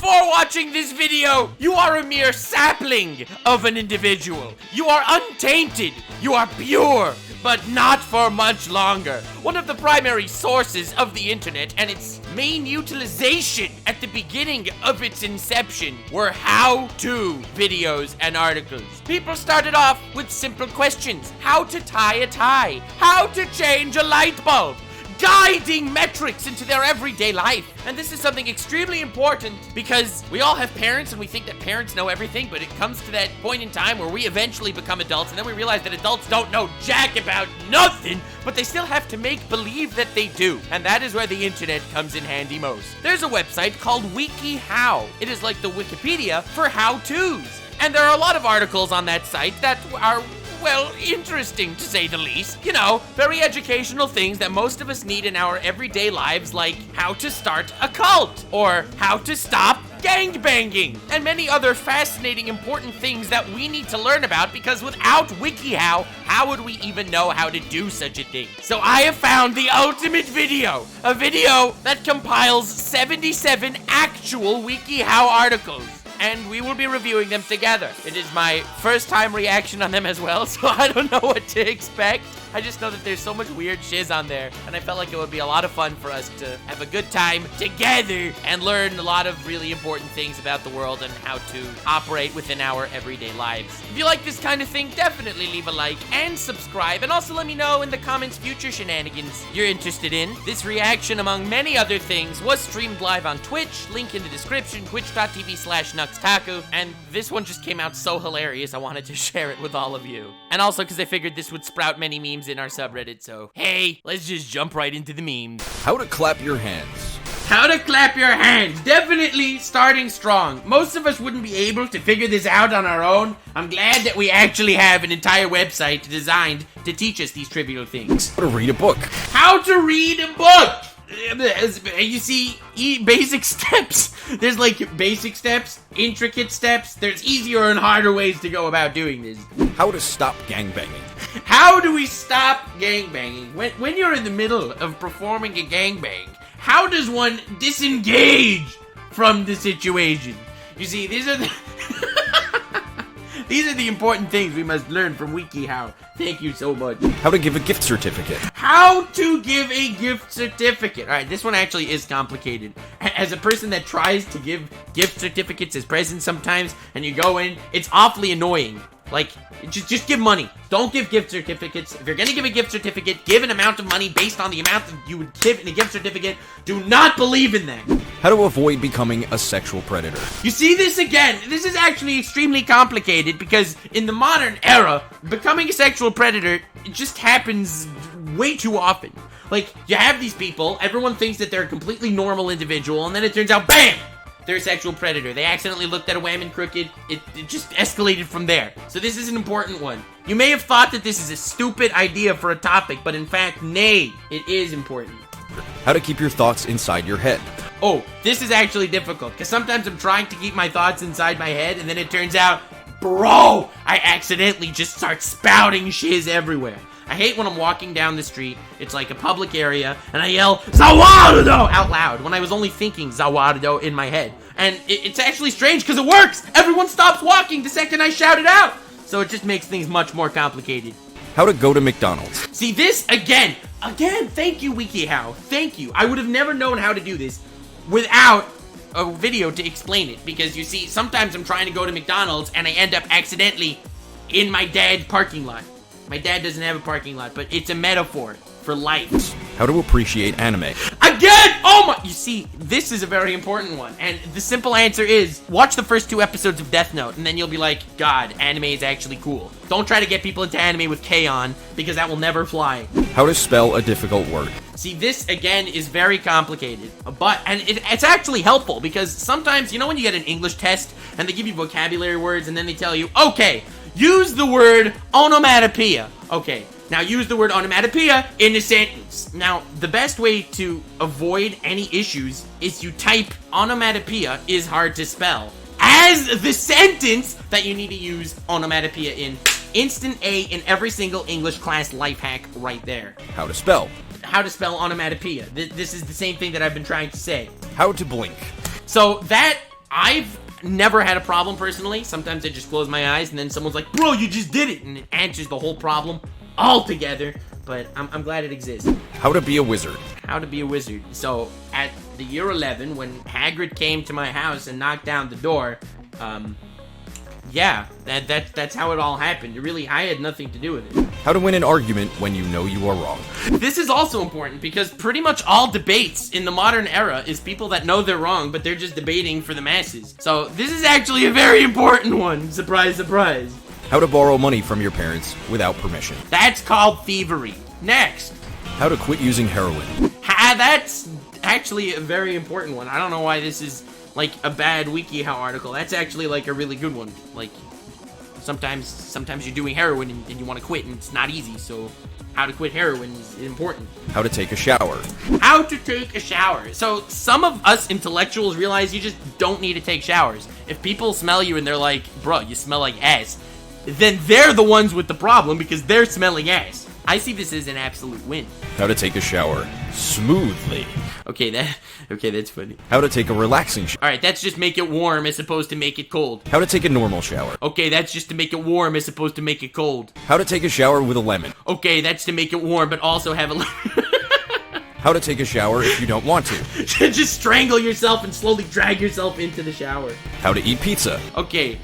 before watching this video, you are a mere sapling of an individual. You are untainted. You are pure, but not for much longer. One of the primary sources of the internet and its main utilization at the beginning of its inception were how-to videos and articles. People started off with simple questions. How to tie a tie? How to change a light bulb? Guiding metrics into their everyday life. And this is something extremely important because we all have parents and we think that parents know everything, but it comes to that point in time where we eventually become adults and then we realize that adults don't know jack about nothing, but they still have to make believe that they do. And that is where the internet comes in handy most. There's a website called WikiHow. It is like the Wikipedia for how-tos. And there are a lot of articles on that site that are, well, interesting to say the least. You know, very educational things that most of us need in our everyday lives, like how to start a cult or how to stop gangbanging and many other fascinating, important things that we need to learn about, because without WikiHow, how would we even know how to do such a thing? So I have found the ultimate video, a video that compiles 77 actual WikiHow articles, and we will be reviewing them together. It is my first time reaction on them as well, so I don't know what to expect. I just know that there's so much weird shiz on there, and I felt like it would be a lot of fun for us to have a good time together and learn a lot of really important things about the world and how to operate within our everyday lives. If you like this kind of thing, definitely leave a like and subscribe, and also let me know in the comments future shenanigans you're interested in. This reaction, among many other things, was streamed live on Twitch, link in the description, twitch.tv/NuxTaku, and this one just came out so hilarious I wanted to share it with all of you. And also because I figured this would sprout many memes in our subreddit, so hey, let's just jump right into the memes. How to clap your hands. How to clap your hands. Definitely starting strong. Most of us wouldn't be able to figure this out on our own. I'm glad that we actually have an entire website designed to teach us these trivial things. How to read a book. How to read a book. You see, basic steps. There's like basic steps, intricate steps. There's easier and harder ways to go about doing this. How to stop gangbanging. How do we stop gangbanging? When you're in the middle of performing a gangbang, how does one disengage from the situation? You see, these are the these are the important things we must learn from WikiHow. Thank you so much. How to give a gift certificate. How to give a gift certificate. All right, this one actually is complicated. As a person that tries to give gift certificates as presents sometimes, and you go in, it's awfully annoying. Like, just give money. Don't give gift certificates. If you're gonna give a gift certificate, give an amount of money based on the amount that you would give in a gift certificate. Do not believe in that. How to avoid becoming a sexual predator. You see this again? This is actually extremely complicated because in the modern era, becoming a sexual predator, it just happens way too often. Like, you have these people, everyone thinks that they're a completely normal individual, and then it turns out, BAM! They're a sexual predator. They accidentally looked at a whammon crooked. It just escalated from there. So this is an important one. You may have thought that this is a stupid idea for a topic, but in fact, nay, it is important. How to keep your thoughts inside your head. Oh, this is actually difficult, because sometimes I'm trying to keep my thoughts inside my head, and then it turns out, bro, I accidentally just start spouting shiz everywhere. I hate when I'm walking down the street, it's like a public area, and I yell, Zawardo! Out loud, when I was only thinking Zawardo in my head. And it's actually strange, because it works! Everyone stops walking the second I shout it out! So it just makes things much more complicated. How to go to McDonald's. See, this, again, thank you, WikiHow. Thank you. I would have never known how to do this without a video to explain it. Because, you see, sometimes I'm trying to go to McDonald's, and I end up accidentally in my dad's parking lot. My dad doesn't have a parking lot, but it's a metaphor for life. How to appreciate anime. Again! Oh my! You see, this is a very important one. And the simple answer is, watch the first 2 episodes of Death Note, and then you'll be like, God, anime is actually cool. Don't try to get people into anime with K on, because that will never fly. How to spell a difficult word. See, this, again, is very complicated. And it's actually helpful, because sometimes, you know when you get an English test, and they give you vocabulary words, and then they tell you, okay, use the word onomatopoeia. Okay, now use the word onomatopoeia in a sentence. Now, the best way to avoid any issues is you type onomatopoeia is hard to spell as the sentence that you need to use onomatopoeia in. Instant A in every single English class life hack right there. How to spell. How to spell onomatopoeia. This is the same thing that I've been trying to say. How to blink. So that I've never had a problem personally. Sometimes I just close my eyes and then someone's like, bro, you just did it. And it answers the whole problem altogether. But I'm glad it exists. How to be a wizard. How to be a wizard. So at the year 11, when Hagrid came to my house and knocked down the door, yeah, that's how it all happened. I had nothing to do with it. How to win an argument when you know you are wrong. This is also important because pretty much all debates in the modern era is people that know they're wrong, but they're just debating for the masses. So this is actually a very important one. Surprise, surprise. How to borrow money from your parents without permission. That's called thievery. Next. How to quit using heroin. That's actually a very important one. I don't know why this is like a bad WikiHow article. That's actually like a really good one. Like sometimes you're doing heroin and you want to quit and it's not easy. So how to quit heroin is important. How to take a shower. How to take a shower. So some of us intellectuals realize you just don't need to take showers. If people smell you and they're like, bro, you smell like ass, then they're the ones with the problem because they're smelling ass. I see this as an absolute win. How to take a shower smoothly. Okay, that's funny. How to take a relaxing shower. Alright, that's just make it warm as opposed to make it cold. How to take a normal shower. Okay, that's just to make it warm as opposed to make it cold. How to take a shower with a lemon. Okay, that's to make it warm but also have a lemon. How to take a shower if you don't want to. Just strangle yourself and slowly drag yourself into the shower. How to eat pizza. Okay,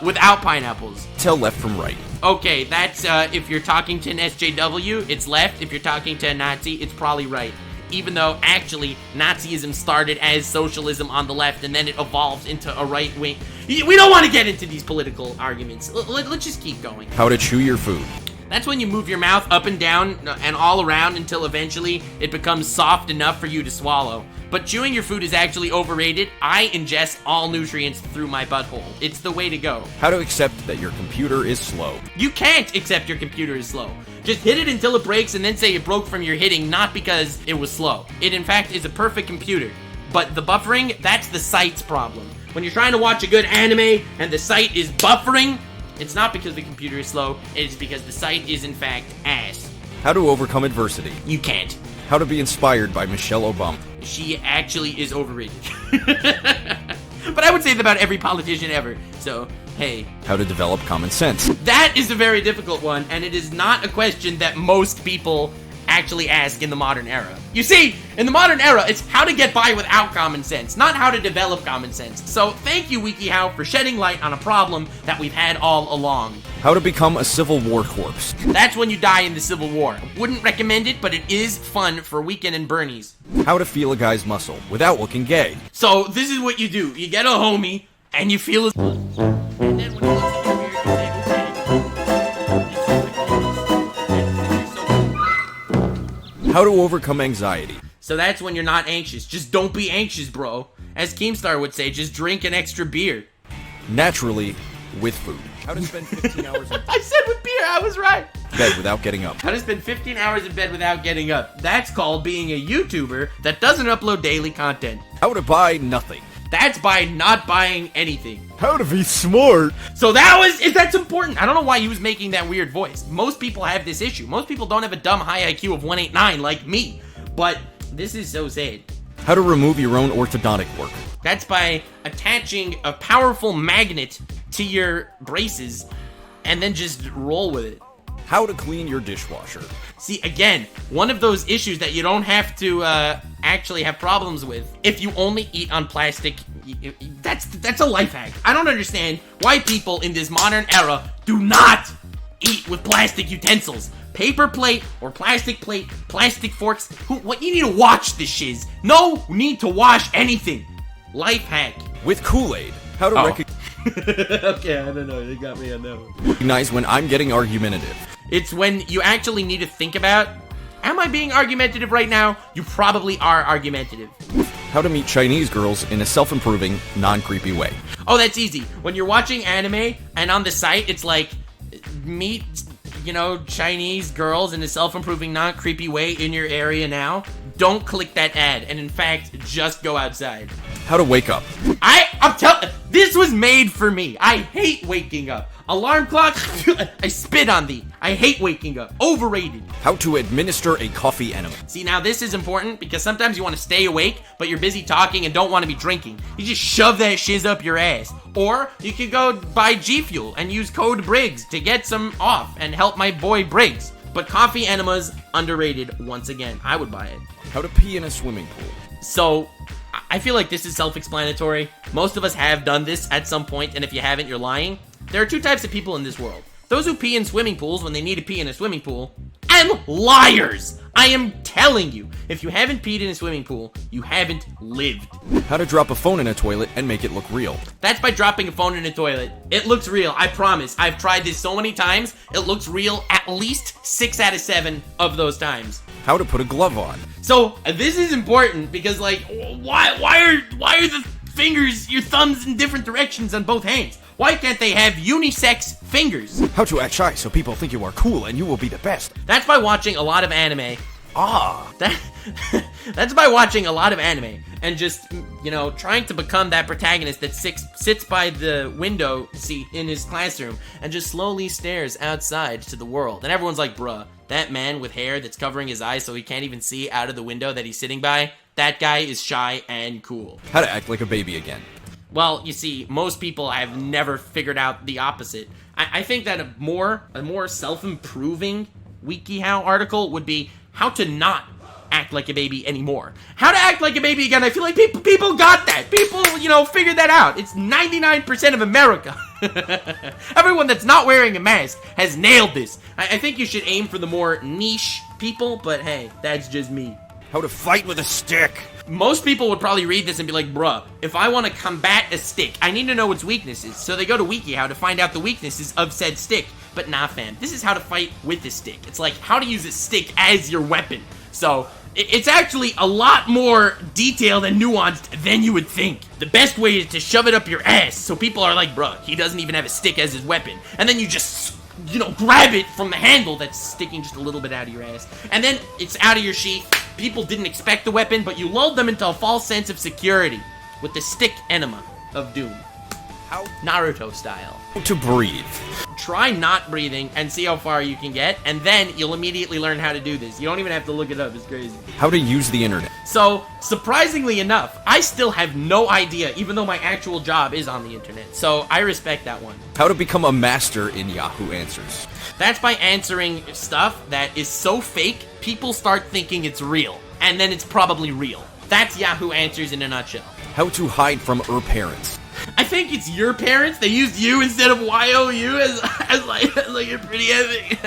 without pineapples. Tell left from right. Okay, that's, if you're talking to an SJW, it's left. If you're talking to a Nazi, it's probably right. Even though, actually, Nazism started as socialism on the left, and then it evolved into a right wing. We don't want to get into these political arguments. Let's just keep going. How to chew your food. That's when you move your mouth up and down and all around until eventually it becomes soft enough for you to swallow. But chewing your food is actually overrated. I ingest all nutrients through my butthole. It's the way to go. How to accept that your computer is slow. You can't accept your computer is slow. Just hit it until it breaks and then say it broke from your hitting, not because it was slow. It, in fact, is a perfect computer. But the buffering, that's the site's problem. When you're trying to watch a good anime and the site is buffering, it's not because the computer is slow, it's because the site is, in fact, ass. How to overcome adversity. You can't. How to be inspired by Michelle Obama. She actually is overrated. But I would say that about every politician ever, so, hey. How to develop common sense. That is a very difficult one, and it is not a question that most people actually ask in the modern era. You see, in the modern era, it's how to get by without common sense, not how to develop common sense. So thank you, WikiHow, for shedding light on a problem that we've had all along. How to become a Civil War corpse. That's when you die in the Civil War. Wouldn't recommend it, but it is fun for Weekend and Bernie's. How to feel a guy's muscle without looking gay. So this is what you do. You get a homie, and you feel his... And then when he looks at your beard, you say, How to overcome anxiety. So that's when you're not anxious. Just don't be anxious, bro. As Keemstar would say, just drink an extra beer. Naturally, with food. How to spend 15 hours in I said with beer, I was right. bed without getting up. How to spend 15 hours in bed without getting up. That's called being a YouTuber that doesn't upload daily content. How to buy nothing. That's by not buying anything. How to be smart. So that's important. I don't know why he was making that weird voice. Most people have this issue. Most people don't have a dumb high IQ of 189 like me. But this is so sad. How to remove your own orthodontic work. That's by attaching a powerful magnet to your braces and then just roll with it. How to clean your dishwasher. See, again, one of those issues that you don't have to actually have problems with. If you only eat on plastic, that's a life hack. I don't understand why people in this modern era do not eat with plastic utensils. Paper plate or plastic plate, plastic forks. What you need to watch this shiz. No need to wash anything. Life hack. With Kool-Aid. How to Okay, I don't know. They got me on that one. recognize when I'm getting argumentative. It's when you actually need to think about, am I being argumentative right now? You probably are argumentative. How to meet Chinese girls in a self-improving, non-creepy way. Oh, that's easy. When you're watching anime and on the site, it's like, meet, Chinese girls in a self-improving, non-creepy way in your area now. Don't click that ad, and in fact, just go outside. How to wake up. I'm telling, this was made for me. I hate waking up. Alarm clock, I spit on thee. I hate waking up. Overrated. How to administer a coffee enema. See, now this is important because sometimes you want to stay awake, but you're busy talking and don't want to be drinking. You just shove that shiz up your ass. Or you could go buy G Fuel and use code Briggs to get some off and help my boy Briggs. But coffee enemas, underrated once again. I would buy it. How to pee in a swimming pool. So, I feel like this is self-explanatory. Most of us have done this at some point, and if you haven't, you're lying. There are two types of people in this world. Those who pee in swimming pools when they need to pee in a swimming pool, and liars! I am telling you, if you haven't peed in a swimming pool, you haven't lived. How to drop a phone in a toilet and make it look real. That's by dropping a phone in a toilet. It looks real, I promise. I've tried this so many times, it looks real at least 6 out of 7 of those times. How to put a glove on. So, this is important because, like, why are the fingers, your thumbs in different directions on both hands? Why can't they have unisex fingers? How to act shy so people think you are cool and you will be the best. That's by watching a lot of anime. That's by watching a lot of anime and just, you know, trying to become that protagonist that sits by the window seat in his classroom and just slowly stares outside to the world. And everyone's like, bruh, that man with hair that's covering his eyes so he can't even see out of the window that he's sitting by, that guy is shy and cool. How to act like a baby again. Well, you see, most people have never figured out the opposite. I think that a more self-improving WikiHow article would be how to not act like a baby anymore. How to act like a baby again. I feel like people got that. People, you know, figured that out. It's 99% of America. Everyone that's not wearing a mask has nailed this. I think you should aim for the more niche people, but hey, that's just me. How to fight with a stick. Most people would probably read this and be like, bruh, if I want to combat a stick, I need to know its weaknesses. So they go to WikiHow to find out the weaknesses of said stick. But nah, fam, this is how to fight with a stick. It's like how to use a stick as your weapon. So it's actually a lot more detailed and nuanced than you would think. The best way is to shove it up your ass so people are like, bruh, he doesn't even have a stick as his weapon. And then you just, you know, grab it from the handle that's sticking just a little bit out of your ass. And then it's out of your sheath. People didn't expect the weapon, but you lulled them into a false sense of security with the stick enema of doom. How? Naruto style. How to breathe. Try not breathing and see how far you can get, and then you'll immediately learn how to do this. You don't even have to look it up, it's crazy. How to use the internet. So, surprisingly enough, I still have no idea, even though my actual job is on the internet. So, I respect that one. How to become a master in Yahoo Answers. That's by answering stuff that is so fake, people start thinking it's real. And then it's probably real. That's Yahoo Answers in a nutshell. How to hide from her parents. I think it's your parents. They used you instead of YOU as like you're pretty epic.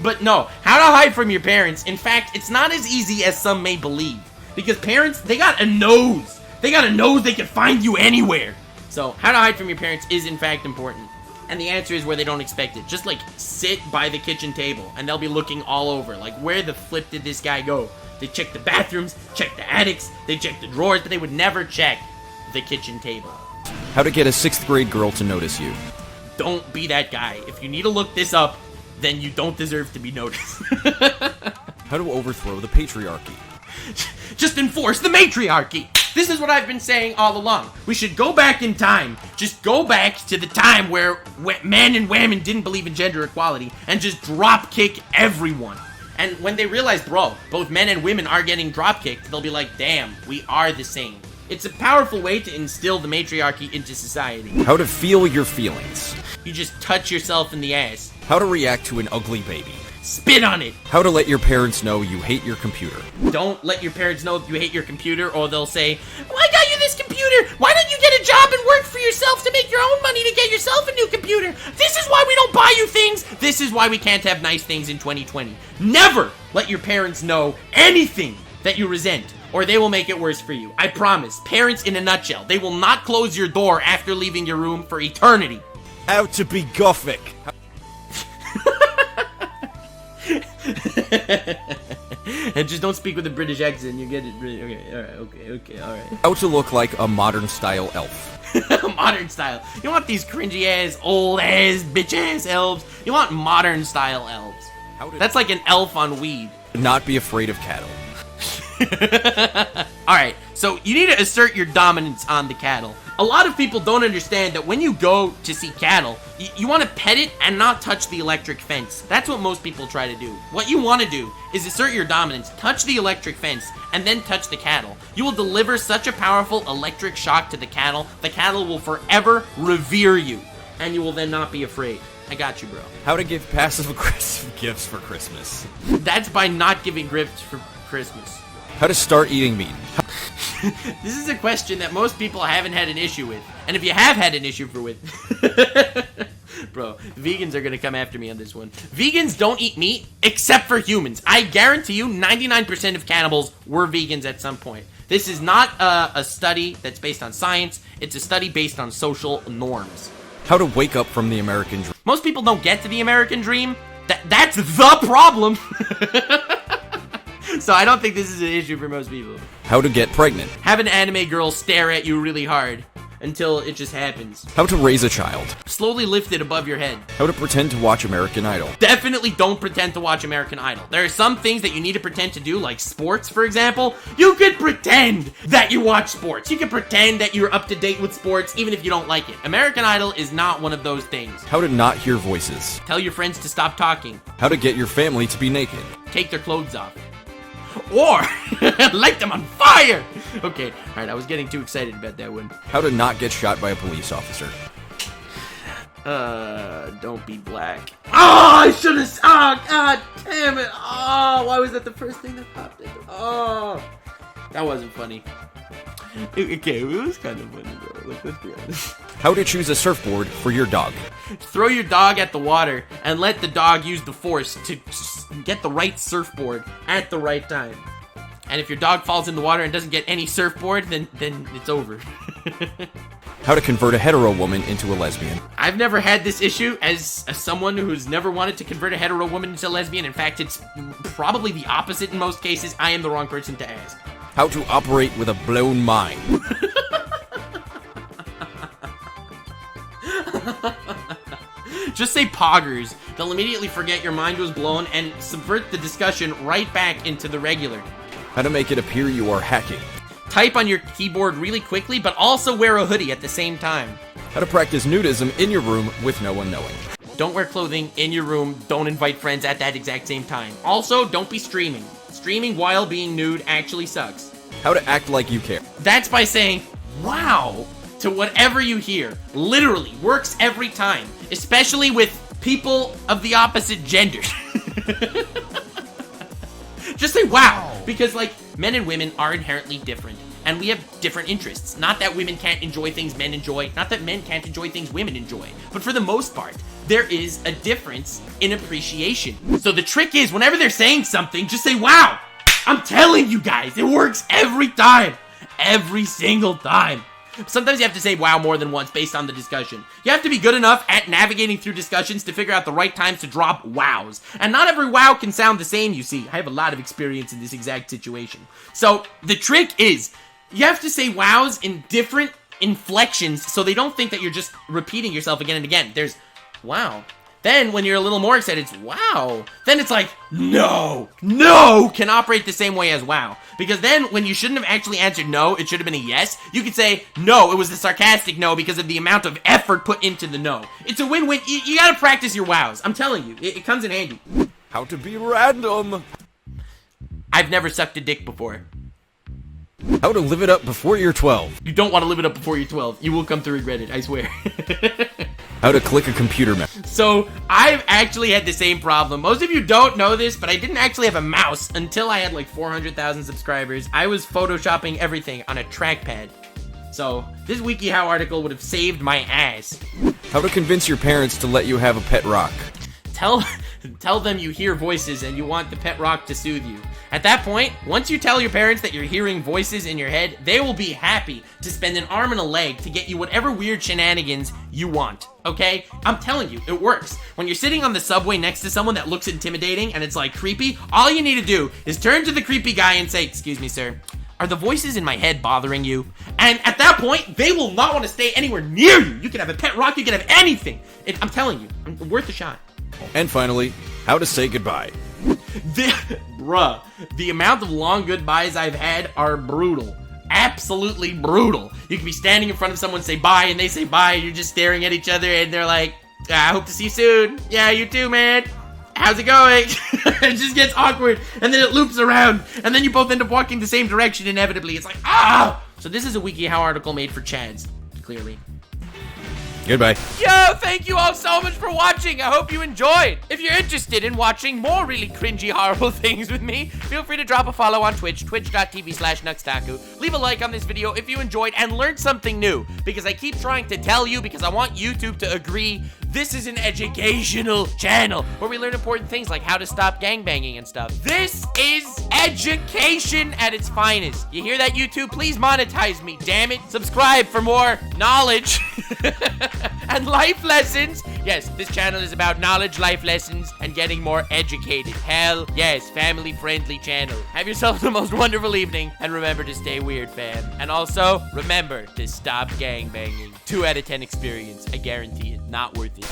But no, how to hide from your parents. In fact, it's not as easy as some may believe. Because parents, they got a nose. They got a nose they can find you anywhere. So, how to hide from your parents is in fact important. And the answer is where they don't expect it. Just like sit by the kitchen table and they'll be looking all over. Like, where the flip did this guy go? They check the bathrooms, check the attics, they check the drawers, but they would never check the kitchen table. How to get a 6th grade girl to notice you. Don't be that guy. If you need to look this up, then you don't deserve to be noticed. How to overthrow the patriarchy. Just enforce the matriarchy. This is what I've been saying all along. We should go back in time. Just go back to the time where men and women didn't believe in gender equality and just drop kick everyone. And when they realize, bro, both men and women are getting drop kicked, they'll be like, damn, we are the same. It's a powerful way to instill the matriarchy into society. How to feel your feelings. You just touch yourself in the ass. How to react to an ugly baby. Spit on it. How to let your parents know you hate your computer. Don't let your parents know you hate your computer, or they'll say, I got you this computer. Why don't you get a job and work for yourself to make your own money to get yourself a new computer? This is why we don't buy you things. This is why we can't have nice things in 2020. Never let your parents know anything that you resent, or they will make it worse for you. I promise. Parents in a nutshell. They will not close your door after leaving your room for eternity. How to be gothic. And just don't speak with a British accent. You get it. Okay, alright. How to look like a modern style elf. Modern style. You want these cringy ass, old ass, bitch ass elves. You want modern style elves. That's like an elf on weed. Not be afraid of cattle. Alright, so you need to assert your dominance on the cattle. A lot of people don't understand that when you go to see cattle, you want to pet it and not touch the electric fence. That's what most people try to do. What you want to do is assert your dominance, touch the electric fence, and then touch the cattle. You will deliver such a powerful electric shock to the cattle will forever revere you, and you will then not be afraid. I got you, bro. How to give passive-aggressive gifts for Christmas. That's by not giving gifts for Christmas. How to start eating meat. This is a question that most people haven't had an issue with. And if you have had an issue with... Bro, vegans are gonna come after me on this one. Vegans don't eat meat except for humans. I guarantee you 99% of cannibals were vegans at some point. This is not a study that's based on science. It's a study based on social norms. How to wake up from the American dream. Most people don't get to the American dream. That's the problem. So I don't think this is an issue for most people. How to get pregnant. Have an anime girl stare at you really hard until it just happens. How to raise a child. Slowly lift it above your head. How to pretend to watch American Idol. Definitely don't pretend to watch American Idol. There are some things that you need to pretend to do, like sports, for example. You could pretend that you watch sports. You can pretend that you're up to date with sports, even if you don't like it. American Idol is not one of those things. How to not hear voices. Tell your friends to stop talking. How to get your family to be naked. Take their clothes off. Or light them on fire! Okay, alright, I was getting too excited about that one. How to not get shot by a police officer. Don't be black. Oh, I should have. Oh, god damn it. Oh, why was that the first thing that popped in? Oh, that wasn't funny. Okay, it was kind of funny though. Like, let's be honest. How to choose a surfboard for your dog. Throw your dog at the water and let the dog use the force to get the right surfboard at the right time. And if your dog falls in the water and doesn't get any surfboard, then it's over. How to convert a hetero woman into a lesbian. I've never had this issue as someone who's never wanted to convert a hetero woman into a lesbian. In fact, it's probably the opposite in most cases. I am the wrong person to ask. How to operate with a blown mind. Just say poggers. They'll immediately forget your mind was blown and subvert the discussion right back into the regular. How to make it appear you are hacking. Type on your keyboard really quickly, but also wear a hoodie at the same time. How to practice nudism in your room with no one knowing. Don't wear clothing in your room. Don't invite friends at that exact same time. Also, don't be streaming. Streaming while being nude actually sucks. How to act like you care. That's by saying, wow, to whatever you hear. Literally, works every time. Especially with people of the opposite gender. Just say wow, because like men and women are inherently different, and we have different interests. Not that women can't enjoy things men enjoy, not that men can't enjoy things women enjoy, but for the most part, there is a difference in appreciation. So the trick is, whenever they're saying something, just say wow. I'm telling you guys, it works every time. Every single time. Sometimes you have to say wow more than once based on the discussion. You have to be good enough at navigating through discussions to figure out the right times to drop wows. And not every wow can sound the same, you see. I have a lot of experience in this exact situation. So the trick is, you have to say wows in different inflections so they don't think that you're just repeating yourself again and again. There's wow. Then, when you're a little more excited, it's wow. Then it's like, no can operate the same way as wow. Because then, when you shouldn't have actually answered no, it should have been a yes, you could say, no, it was a sarcastic no because of the amount of effort put into the no. It's a win-win. You gotta practice your wows. I'm telling you, it comes in handy. How to be random. I've never sucked a dick before. How to live it up before you're 12. You don't want to live it up before you're 12. You will come to regret it, I swear. How to click a computer mouse. So, I've actually had the same problem. Most of you don't know this, but I didn't actually have a mouse until I had like 400,000 subscribers. I was photoshopping everything on a trackpad. So, this WikiHow article would have saved my ass. How to convince your parents to let you have a pet rock. Tell them you hear voices and you want the pet rock to soothe you. At that point, once you tell your parents that you're hearing voices in your head, they will be happy to spend an arm and a leg to get you whatever weird shenanigans you want, okay? I'm telling you, it works. When you're sitting on the subway next to someone that looks intimidating and it's like creepy, all you need to do is turn to the creepy guy and say, "Excuse me, sir, are the voices in my head bothering you?" And at that point, they will not want to stay anywhere near you. You can have a pet rock, you can have anything. I'm telling you, worth a shot. And finally, how to say goodbye. Bruh, the amount of long goodbyes I've had are brutal. Absolutely brutal. You can be standing in front of someone, say bye, and they say bye, and you're just staring at each other, and they're like, I hope to see you soon. Yeah, you too, man. How's it going? It just gets awkward, and then it loops around, and then you both end up walking the same direction inevitably. It's like, ah! So this is a WikiHow article made for Chads, clearly. Goodbye. Yo, thank you all so much for watching. I hope you enjoyed. If you're interested in watching more really cringy, horrible things with me, feel free to drop a follow on Twitch, twitch.tv/NuxTaku. Leave a like on this video if you enjoyed and learned something new, because I keep trying to tell you, because I want YouTube to agree, this is an educational channel where we learn important things like how to stop gangbanging and stuff. This is education at its finest. You hear that, YouTube? Please monetize me, damn it. Subscribe for more knowledge and life lessons. Yes, this channel is about knowledge, life lessons, and getting more educated. Hell yes, family-friendly channel. Have yourself the most wonderful evening, and remember to stay weird, fam. And also, remember to stop gangbanging. 2 out of 10 experience, I guarantee it. Not worth it.